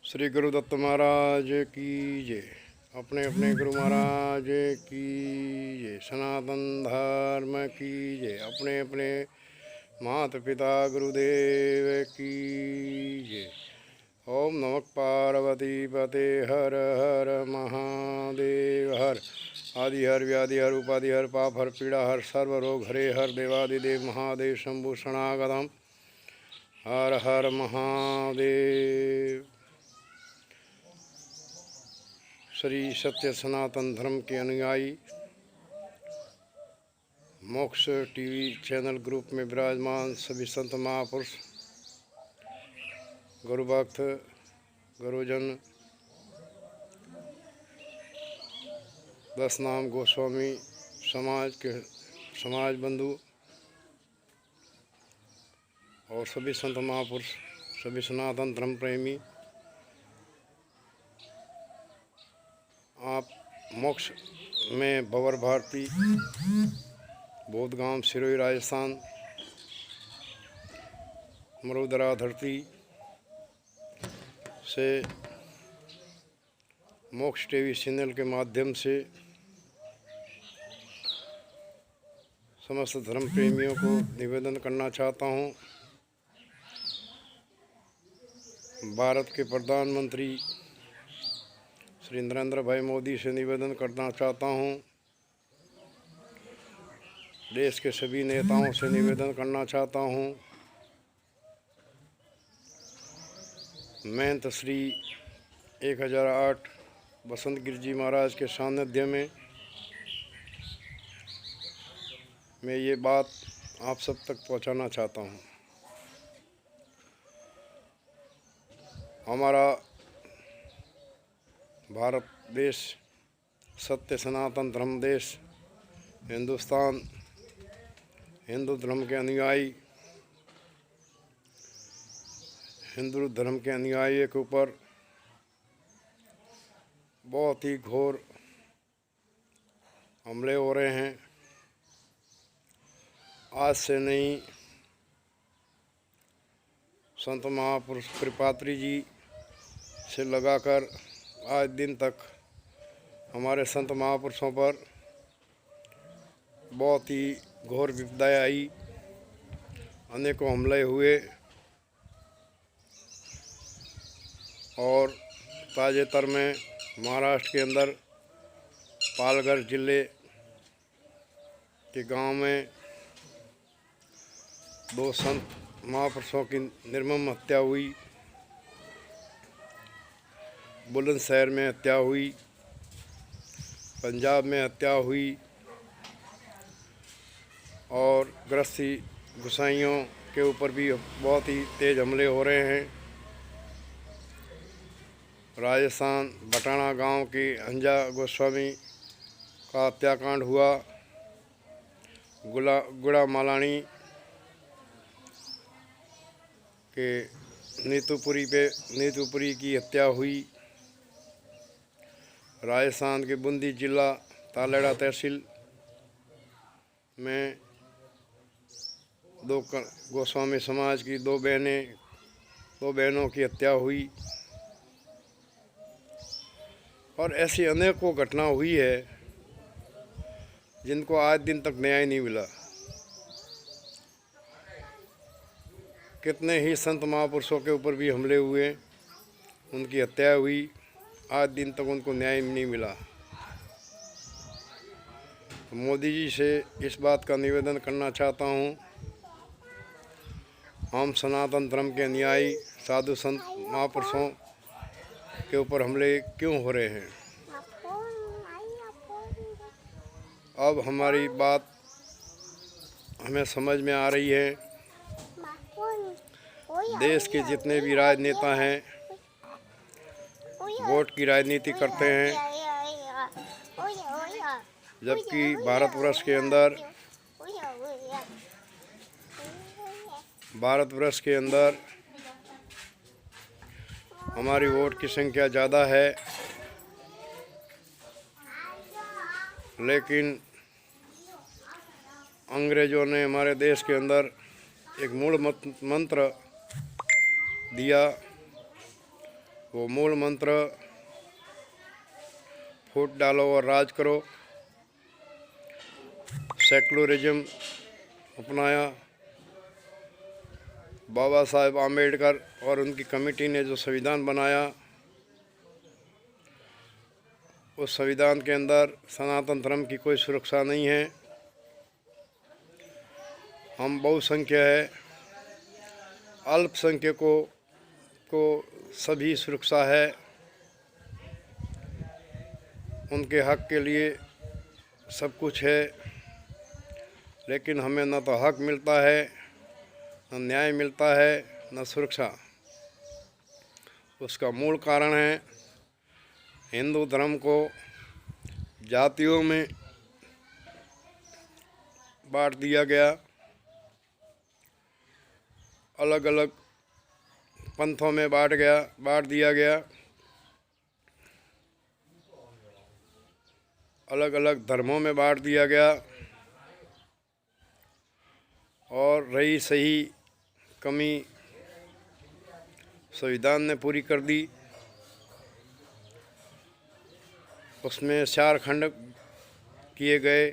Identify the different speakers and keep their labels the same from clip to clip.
Speaker 1: श्री गुरुदत्त महाराज की जय। अपने अपने गुरु महाराज की जय। सनातन धर्म की जय। अपने अपने माता पिता गुरुदेव की जय। ओम नमः पार्वती पते हर हर महादेव हर। आदि हर व्याधि हर उपाधि हर पाप हर पीड़ा हर सर्व रोग हरे हर देवादिदेव महादेव शंभु शरणागतम हर हर महादेव। श्री सत्य सनातन धर्म के अनुयायी मोक्ष टीवी चैनल ग्रुप में विराजमान सभी संत महापुरुष, गुरु भक्त, गुरुजन, 10 नाम गोस्वामी समाज के समाज बंधु और सभी संत महापुरुष, सभी सनातन धर्म प्रेमी, आप मोक्ष में भंवर भारती बोधगांव सिरोही राजस्थान मरुदरा धरती से मोक्ष टीवी चैनल के माध्यम से समस्त धर्म प्रेमियों को निवेदन करना चाहता हूँ। भारत के प्रधानमंत्री श्री नरेंद्र भाई मोदी से निवेदन करना चाहता हूँ। देश के सभी नेताओं से निवेदन करना चाहता हूँ। महंत श्री 1008 बसंत गिर जी महाराज के सानिध्य में मैं ये बात आप सब तक पहुंचाना चाहता हूं। हमारा भारत देश सत्य सनातन धर्म देश हिंदुस्तान, हिंदू धर्म के अनुयायी, हिंदू धर्म के अनुयायी के ऊपर बहुत ही घोर हमले हो रहे हैं। आज से नहीं, संत महापुरुष कृपात्री जी से लगाकर आज दिन तक हमारे संत महापुरुषों पर बहुत ही घोर विपदाएं आई, अनेकों हमले हुए और ताजेतर में महाराष्ट्र के अंदर पालघर जिले के गांव में 2 संत महापुरुषों की निर्मम हत्या हुई। बुलंदशहर में हत्या हुई, पंजाब में हत्या हुई और गृहस्थी गुसाइयों के ऊपर भी बहुत ही तेज़ हमले हो रहे हैं। राजस्थान बटाना गांव की अंजा गोस्वामी का हत्याकांड हुआ। गुड़ा मालानी के नीतूपुरी की हत्या हुई। राजस्थान के बूंदी जिला तालेड़ा तहसील में 2 गोस्वामी समाज की 2 बहनों की हत्या हुई और ऐसी अनेकों घटना हुई है जिनको आज दिन तक न्याय नहीं मिला। कितने ही संत महापुरुषों के ऊपर भी हमले हुए, उनकी हत्या हुई, आज दिन तक उनको न्याय नहीं मिला। तो मोदी जी से इस बात का निवेदन करना चाहता हूँ, हम सनातन धर्म के अनुयायी साधु संत महापुरुषों के ऊपर हमले क्यों हो रहे हैं। अब हमारी बात हमें समझ में आ रही है। देश के जितने भी राजनेता हैं वोट की राजनीति करते हैं, जबकि भारतवर्ष के अंदर हमारी वोट की संख्या ज़्यादा है, लेकिन अंग्रेज़ों ने हमारे देश के अंदर एक मूल मंत्र दिया, वो मूल मंत्र फूट डालो और राज करो, सेकुलरिज्म अपनाया। बाबा साहेब आम्बेडकर और उनकी कमेटी ने जो संविधान बनाया, उस संविधान के अंदर सनातन धर्म की कोई सुरक्षा नहीं है। हम बहुसंख्य है, अल्पसंख्यकों को सभी सुरक्षा है, उनके हक के लिए सब कुछ है, लेकिन हमें न तो हक मिलता है, न न्याय मिलता है, न सुरक्षा। उसका मूल कारण है हिंदू धर्म को जातियों में बांट दिया गया, अलग अलग पंथों में बांट दिया गया, अलग अलग धर्मों में बांट दिया गया, और रही सही कमी संविधान ने पूरी कर दी। उसमें 4 खंड किए गए,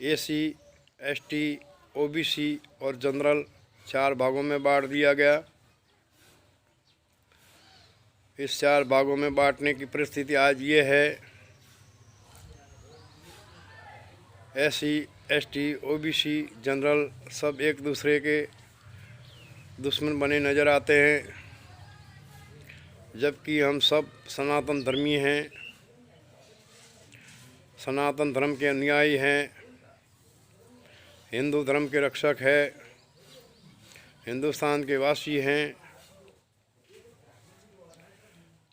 Speaker 1: एसी, एसटी, ओबीसी और जनरल 4 भागों में बांट दिया गया। इस 4 भागों में बांटने की परिस्थिति आज ये है, एसी, एसटी, ओबीसी, जनरल सब एक दूसरे के दुश्मन बने नज़र आते हैं, जबकि हम सब सनातन धर्मी हैं, सनातन धर्म के अनुयायी हैं, हिंदू धर्म के रक्षक है, हिंदुस्तान के वासी हैं।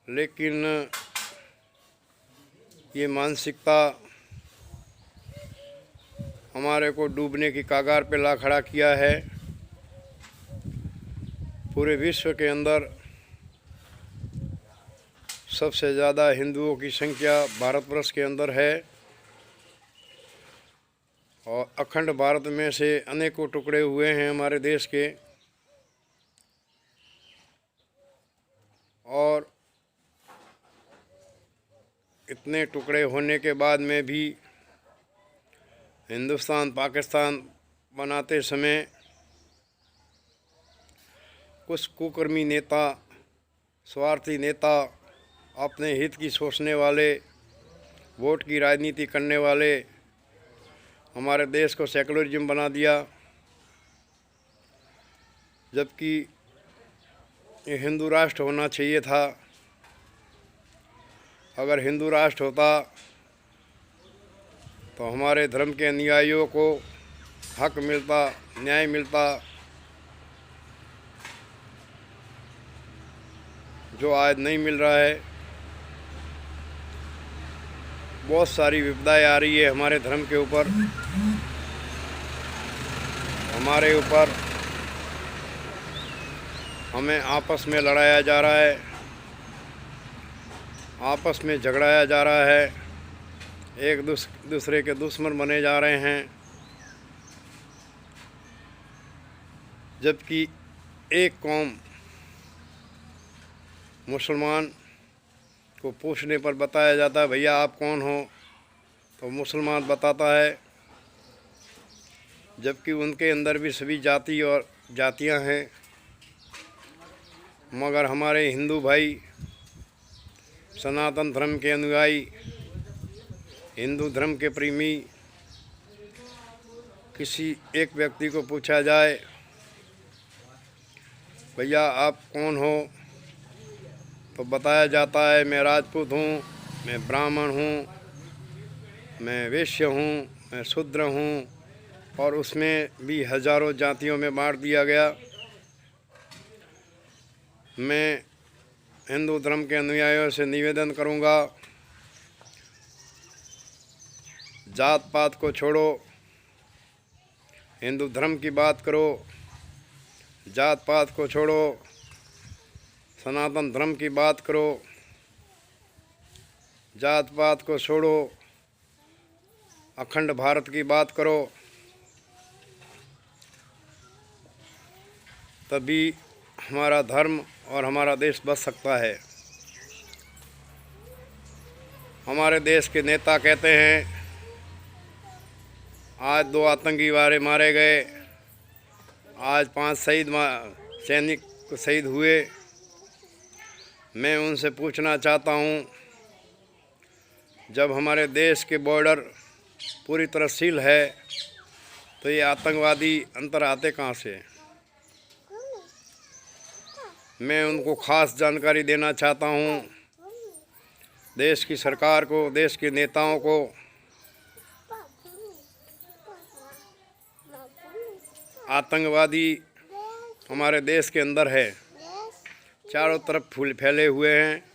Speaker 1: लेकिन ये मानसिकता हमारे को डूबने की कगार पे ला खड़ा किया है। पूरे विश्व के अंदर सबसे ज़्यादा हिंदुओं की संख्या भारतवर्ष के अंदर है, और अखंड भारत में से अनेकों टुकड़े हुए हैं हमारे देश के। और इतने टुकड़े होने के बाद में भी हिंदुस्तान पाकिस्तान बनाते समय कुछ कुकर्मी नेता, स्वार्थी नेता, अपने हित की सोचने वाले, वोट की राजनीति करने वाले हमारे देश को सेकुलरिज्म बना दिया, जबकि ये हिंदू राष्ट्र होना चाहिए था। अगर हिंदू राष्ट्र होता तो हमारे धर्म के अनुयायियों को हक मिलता, न्याय मिलता, जो आज नहीं मिल रहा है। बहुत सारी विपदाएं आ रही है हमारे धर्म के ऊपर, हमारे ऊपर। हमें आपस में लड़ाया जा रहा है, आपस में झगड़ाया जा रहा है, एक दूसरे के दुश्मन बने जा रहे हैं, जबकि एक कौम मुसलमान को पूछने पर बताया जाता है, भैया आप कौन हो, तो मुसलमान बताता है, जबकि उनके अंदर भी सभी जाति और जातियां हैं। मगर हमारे हिंदू भाई, सनातन धर्म के अनुयायी, हिंदू धर्म के प्रेमी, किसी एक व्यक्ति को पूछा जाए, भैया आप कौन हो, तो बताया जाता है मैं राजपूत हूँ, मैं ब्राह्मण हूँ, मैं वैश्य हूँ, मैं शूद्र हूँ, और उसमें भी हजारों जातियों में बांट दिया गया। मैं हिंदू धर्म के अनुयायियों से निवेदन करूँगा, जात पात को छोड़ो, हिंदू धर्म की बात करो, जात पात को छोड़ो, सनातन धर्म की बात करो, जात पात को छोड़ो, अखंड भारत की बात करो, तभी हमारा धर्म और हमारा देश बच सकता है। हमारे देश के नेता कहते हैं आज 2 आतंकी मारे गए, आज 5 सैनिक शहीद हुए। मैं उनसे पूछना चाहता हूं, जब हमारे देश के बॉर्डर पूरी तरह सील है तो ये आतंकवादी अंदर आते कहाँ से? मैं उनको खास जानकारी देना चाहता हूं, देश की सरकार को, देश के नेताओं को। आतंकवादी हमारे देश के अंदर है, चारों तरफ फैले हुए हैं।